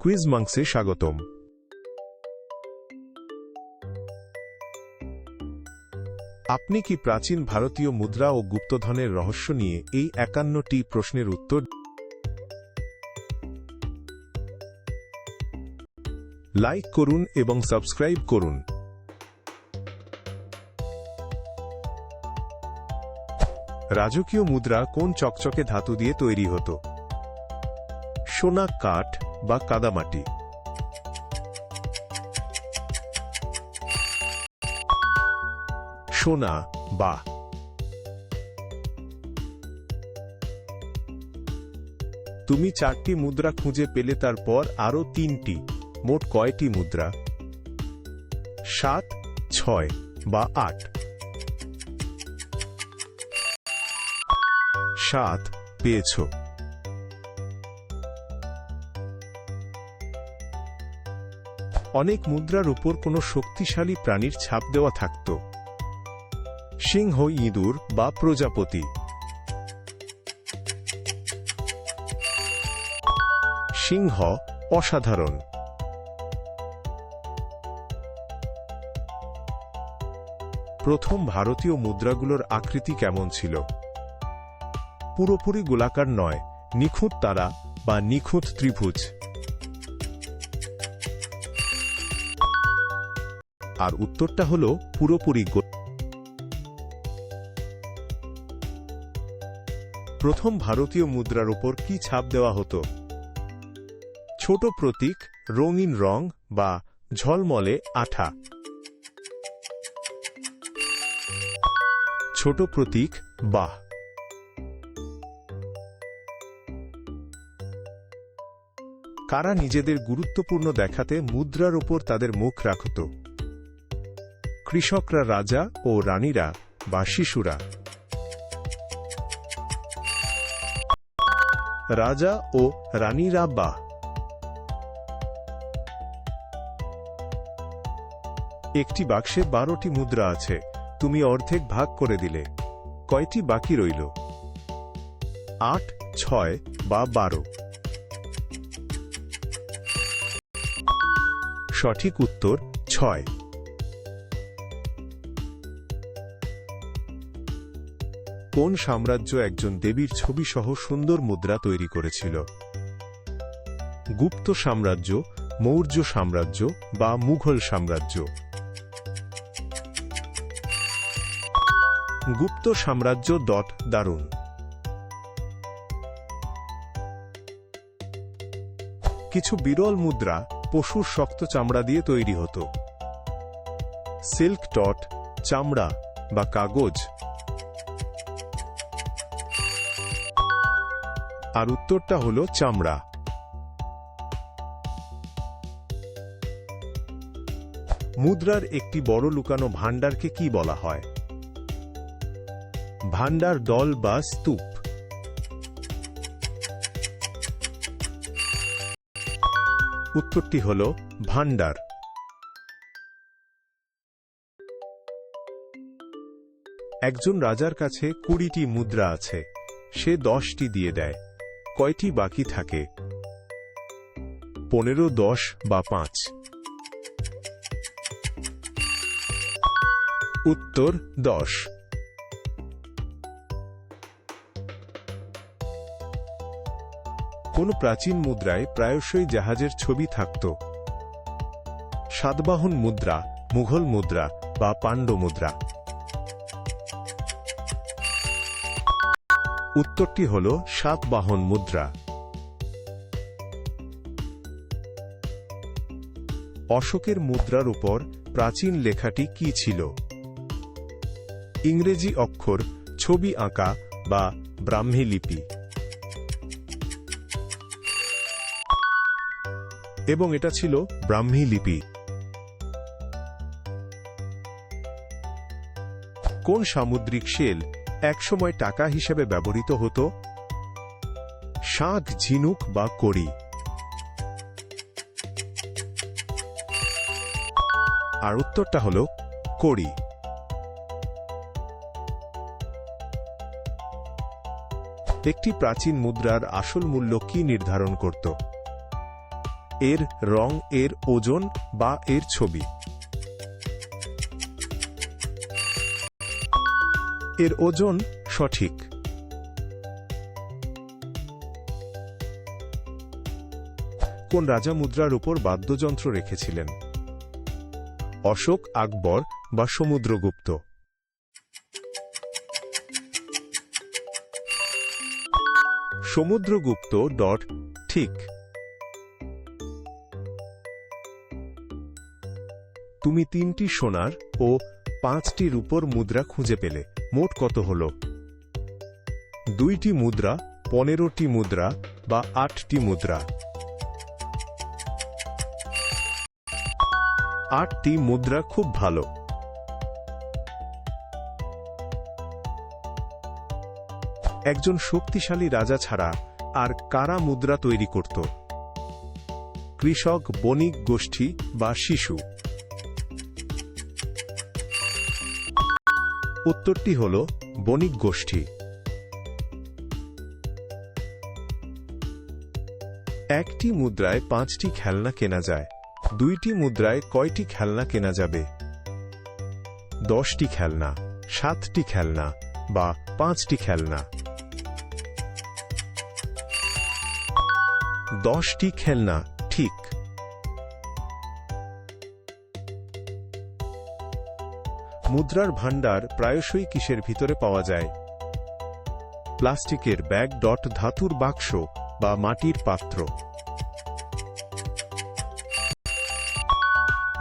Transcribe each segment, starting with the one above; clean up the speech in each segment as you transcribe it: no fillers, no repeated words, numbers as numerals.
Quiz মাংসে স্বাগতম। আপনি কি প্রাচীন ভারতীয় মুদ্রা ও গুপ্তধনের রহস্য নিয়ে এই ৫১টি প্রশ্নের উত্তর? লাইক করুন এবং সাবস্ক্রাইব করুন। রাজকীয় মুদ্রা কোন চকচকে ধাতু দিয়ে তৈরি হতো? সোনা, কাঠ বা কাদামাটি? সোনা বা তুমি ৪টি মুদ্রা খুঁজে পেলে, তারপর আরও ৩টি, মোট কয়টি মুদ্রা? ৭, ৬ বা ৮? ৭ পেয়েছ। অনেক মুদ্রার উপর কোনো শক্তিশালী প্রাণীর ছাপ দেওয়া থাকত। সিংহ, ইঁদুর বা প্রজাপতি? সিংহ অসাধারণ। প্রথম ভারতীয় মুদ্রাগুলোর আকৃতি কেমন ছিল? পুরোপুরি গোলাকার নয়, নিখুঁত তারা বা নিখুঁত ত্রিভুজ? আর উত্তরটা হলো পুরোপুরি। প্রথম ভারতীয় মুদ্রার উপর কি ছাপ দেওয়া হতো? ছোট প্রতীক, রঙিন রং বা ঝলমলে আঠা? ছোট প্রতীক বা। কারা নিজেদের গুরুত্বপূর্ণ দেখাতে মুদ্রার উপর তাদের মুখ রাখত? কৃষকরা, রাজা ও রানীরা বা শিশুরা? রাজা ও রানীরা বা। একটি বাক্সে ১২টি মুদ্রা আছে, তুমি অর্ধেক ভাগ করে দিলে, কয়টি বাকি রইল? ৮, ৬ বা ১২? সঠিক উত্তর ৬। কোন সাম্রাজ্য একজন দেবীর ছবি সহ সুন্দর মুদ্রা তৈরি করেছিল? গুপ্ত সাম্রাজ্য, মৌর্য সাম্রাজ্য বা মুঘল সাম্রাজ্য? গুপ্ত সাম্রাজ্য। দারুণ। কিছু বিরল মুদ্রা পশুর শক্ত চামড়া দিয়ে তৈরি হতো। সিল্ক, টট, চামড়া বা কাগজ? আর উত্তরটা হলো চামড়া। মুদ্রার একটি বড় লুকানো ভাণ্ডারকে কি বলা হয়? ভাণ্ডার দল বা স্তূপ? উত্তরটি হল ভাণ্ডার। একজন রাজার কাছে ২০টি মুদ্রা আছে, সে ১০টি দিয়ে দেয়, কয়টি বাকি থাকে? ১৫, ১০ বা ৫? উত্তর ১০। কোন প্রাচীন মুদ্রায় প্রায়শই জাহাজের ছবি থাকত? সাতবাহন মুদ্রা, মুঘল মুদ্রা বা পাণ্ড্য মুদ্রা? উত্তরটি হল সাতবাহন মুদ্রা। অশোকের মুদ্রার উপর প্রাচীন লেখাটি কি ছিল? ইংরেজি অক্ষর, ছবি আঁকা বা ব্রাহ্মী লিপি? এবং এটা ছিল ব্রাহ্মী লিপি। কোন সামুদ্রিক শেল একসময় টাকা হিসেবে ব্যবহৃত হতো? শাঁখ, ঝিনুক বা কড়ি? আর উত্তরটা হল কড়ি। একটি প্রাচীন মুদ্রার আসল মূল্য কি নির্ধারণ করত? এর রং, এর ওজন বা এর ছবি। এর ওজন সঠিক। কোন রাজা মুদ্রার উপর বাদ্যযন্ত্র রেখেছিলেন? অশোক, আকবর বা সমুদ্রগুপ্ত? সমুদ্রগুপ্ত ঠিক। তুমি 3টি সোনার ও 5টি রূপোর মুদ্রা খুঁজে পেলে, মোট কত হল? 2টি মুদ্রা, 15টি মুদ্রা বা 8টি মুদ্রা? 8টি মুদ্রা, খুব ভালো। একজন শক্তিশালী রাজা ছাড়া আর কারা মুদ্রা তৈরি করত? কৃষক, বণিক গোষ্ঠী বা শিশু? উত্তরটি হল বণিক গোষ্ঠী। একটি মুদ্রায় 5টি খেলনা কেনা যায়, 2টি মুদ্রায় কয়টি খেলনা কেনা যাবে? 10টি খেলনা, 7টি খেলনা বা 5টি খেলনা? 10টি খেলনা, ঠিক। মুদ্রার ভাণ্ডার প্রায়শই কিসের ভিতরে পাওয়া যায়? প্লাস্টিকের ব্যাগ, ধাতুর বাক্স বা মাটির পাত্র?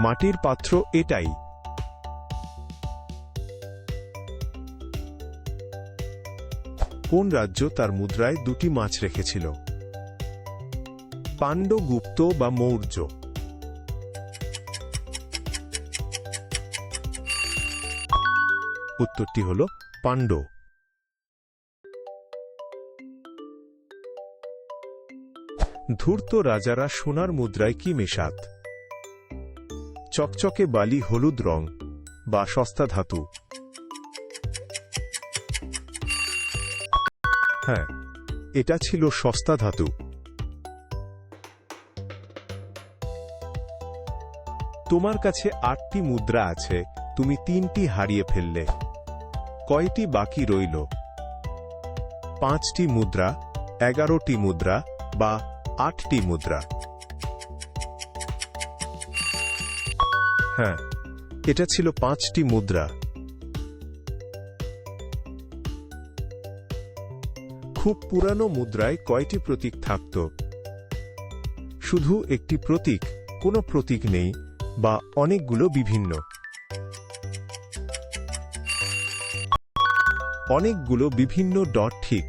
মাটির পাত্র, এটাই। কোন রাজ্য তার মুদ্রায় 2টি মাছ রেখেছিল? পাণ্ড্য, গুপ্ত বা মৌর্য? উত্তরটি হল পাণ্ড্য। ধূর্ত রাজারা সোনার মুদ্রায় কি মেশাত? চকচকে বালি, হলুদ রং বা সস্তা ধাতু? হ্যাঁ, এটা ছিল সস্তা ধাতু। তোমার কাছে 8টি মুদ্রা আছে, তুমি 3টি হারিয়ে ফেললে, কয়টি বাকি রইল? 5টি মুদ্রা, 11টি মুদ্রা বা 8টি মুদ্রা? হ্যাঁ, এটা ছিল 5টি মুদ্রা। খুব পুরানো মুদ্রায় কয়টি প্রতীক থাকত? শুধু একটি প্রতীক, কোনো প্রতীক নেই বা অনেকগুলো বিভিন্ন? অনেকগুলো বিভিন্ন, ঠিক।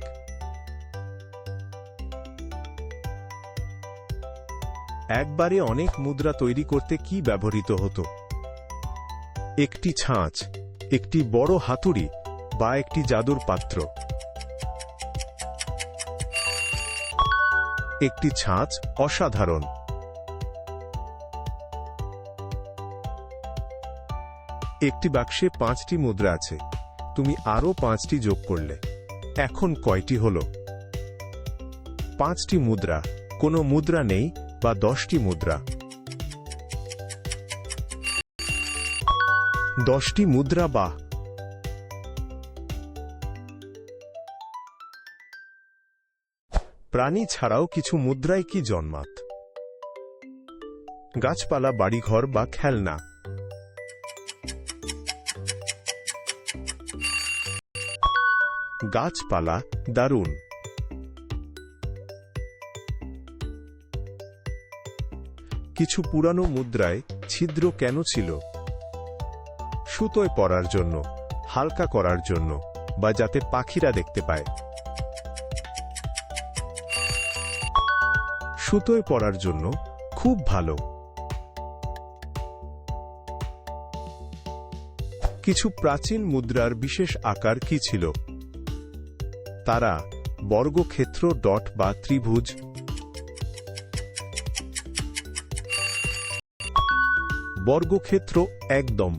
একবারে অনেক মুদ্রা তৈরি করতে কি ব্যবহৃত হতো? একটি ছাঁচ, একটি বড় হাতুড়ি বা একটি জাদুর পাত্র? একটি ছাঁচ, অসাধারণ। একটি বাক্সে 5টি মুদ্রা আছে, তুমি আরও 5টি যোগ করলে, এখন কয়টি হল? 5টি মুদ্রা, কোনো মুদ্রা নেই বা 10টি মুদ্রা? 10টি মুদ্রা, বা। প্রাণী ছাড়াও কিছু মুদ্রায় কি জন্মাত? গাছপালা, বাড়িঘর বা খেলনা? গাছপালা, দারুণ। কিছু পুরানো মুদ্রায় ছিদ্র কেন ছিল? সুতোয় পরার জন্য, হালকা করার জন্য বা যাতে পাখিরা দেখতে পায়? সুতোয় পরার জন্য, খুব ভালো। কিছু প্রাচীন মুদ্রার বিশেষ আকার কি ছিল? তারা, বর্গক্ষেত্র, বা ত্রিভুজ? বর্গক্ষেত্র, একদম।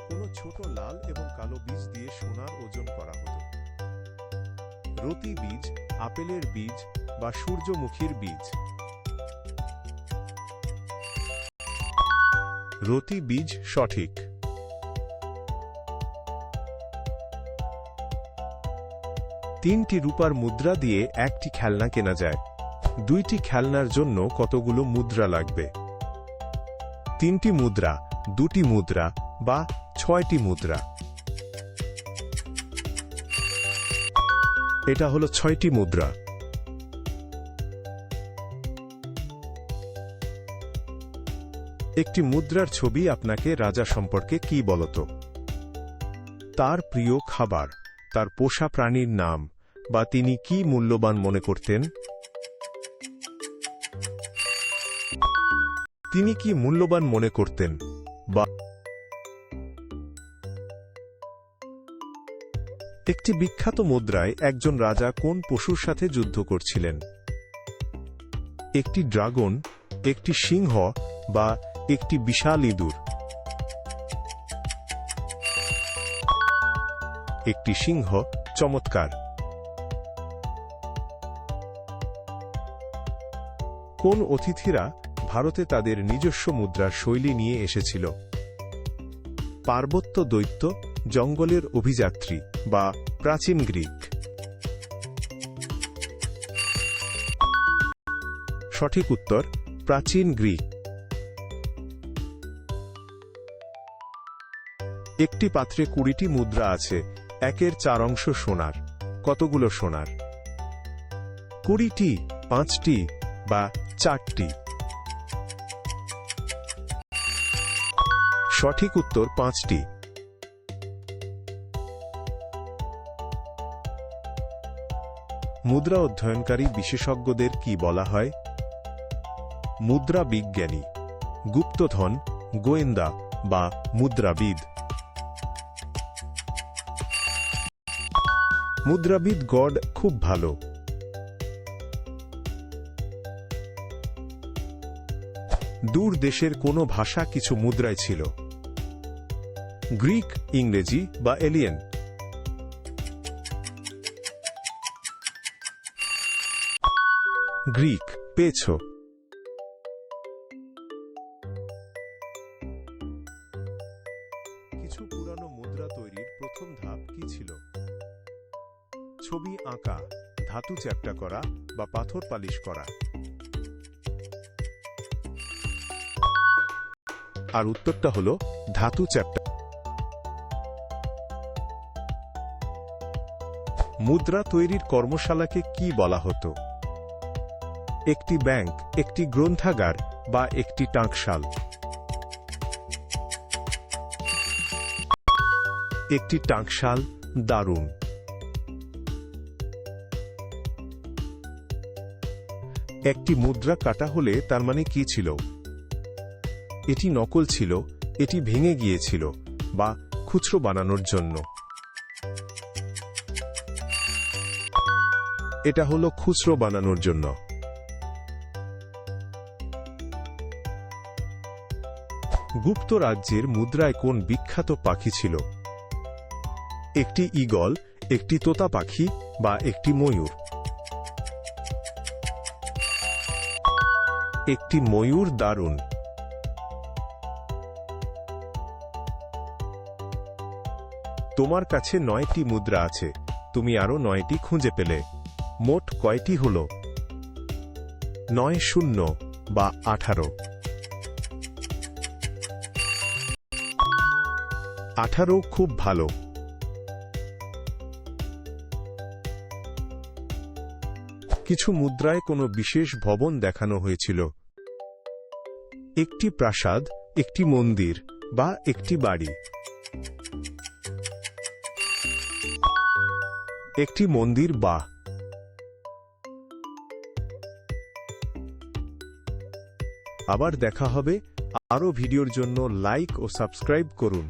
কোন ছোট লাল এবং কালো বীজ দিয়ে সোনার ওজন করা হতো? রতি বীজ, বীজ, আপেলের বীজ বা সূর্যমুখীর বীজ? রতি বীজ সঠিক। তিনটি রূপার মুদ্রা দিয়ে একটি খেলনা কেনা যায়। দুইটি খেলনার জন্য কতগুলো মুদ্রা লাগবে? তিনটি মুদ্রা, দুটি মুদ্রা বা 6টি মুদ্রা? এটা হলো 6টি মুদ্রা। একটি মুদ্রার ছবি আপনাকে রাজা সম্পর্কে কি বলতো? তার প্রিয় খাবার, তার পোষা প্রাণীর নাম বা তিনি কি মূল্যবান মনে করতেন? তিনি কি মূল্যবান মনে করতেন বা একটি বিখ্যাত মুদ্রায় একজন রাজা কোন পশুর সাথে যুদ্ধ করছিলেন? একটি ড্রাগন, একটি সিংহ বা একটি বিশাল ইঁদুর? একটি সিংহ। চমৎকার। কোন অতিথিরা ভারতে তাদের নিজস্ব মুদ্রার শৈলী নিয়ে এসেছিল? পার্বত্য দৈত্য, জঙ্গলের অভিযাত্রী বা প্রাচীন গ্রিক? সঠিক উত্তর প্রাচীন গ্রিক। একটি পাত্রে 20টি মুদ্রা আছে, 1/4 সোনার। কতগুলো সোনার? 20টি, 5টি বা 4টি? সঠিক উত্তর 5টি। মুদ্রা অধ্যয়নকারী বিশেষজ্ঞদের কি বলা হয়? মুদ্রা বিজ্ঞানী, গুপ্তধন, গোয়েন্দা বা মুদ্রাবিদ? মুদ্রাবিদ গড খুব ভালো। দূর দেশের কোনো ভাষা কিছু মুদ্রায় ছিল? গ্রিক, ইংরেজি বা এলিয়েন? গ্রিক। পেয়েছ। কিছু পুরানো মুদ্রা তৈরির প্রথম ধাপ কি ছিল? ছবি আঁকা, ধাতু চ্যাপ্টা করা বা পাথর পালিশ করা? আর উত্তরটা হলো ধাতু চ্যাপ্টা। মুদ্রা তৈরির কর্মশালাকে কি বলা হতো? একটি ব্যাংক, একটি গ্রন্থাগার বা একটি টাঁকশাল? একটি টাঁকশাল। দারুণ। একটি মুদ্রা কাটা হলে তার মানে কি ছিল? এটি নকল ছিল, এটি ভেঙে গিয়েছিল বা খুচরো বানানোর জন্য? এটা হলো খুচরো বানানোর জন্য। গুপ্ত রাজ্যের মুদ্রায় কোন বিখ্যাত পাখি ছিল? একটি ঈগল, একটি তোতা পাখি বা একটি ময়ূর? একটি ময়ূর। দারুণ। তোমার কাছে 9টি মুদ্রা আছে, তুমি আরো 9টি খুঁজে পেলে। মোট কয়টি হল? 9, 0 বা 18? 18। খুব ভালো। কিছু মুদ্রায় কোনো বিশেষ ভবন দেখানো হয়েছিল? একটি প্রাসাদ, একটি মন্দির বা একটি বাড়ি? একটি মন্দির। বা আবার দেখা হবে। আরও ভিডিওর জন্য লাইক ও সাবস্ক্রাইব করুন।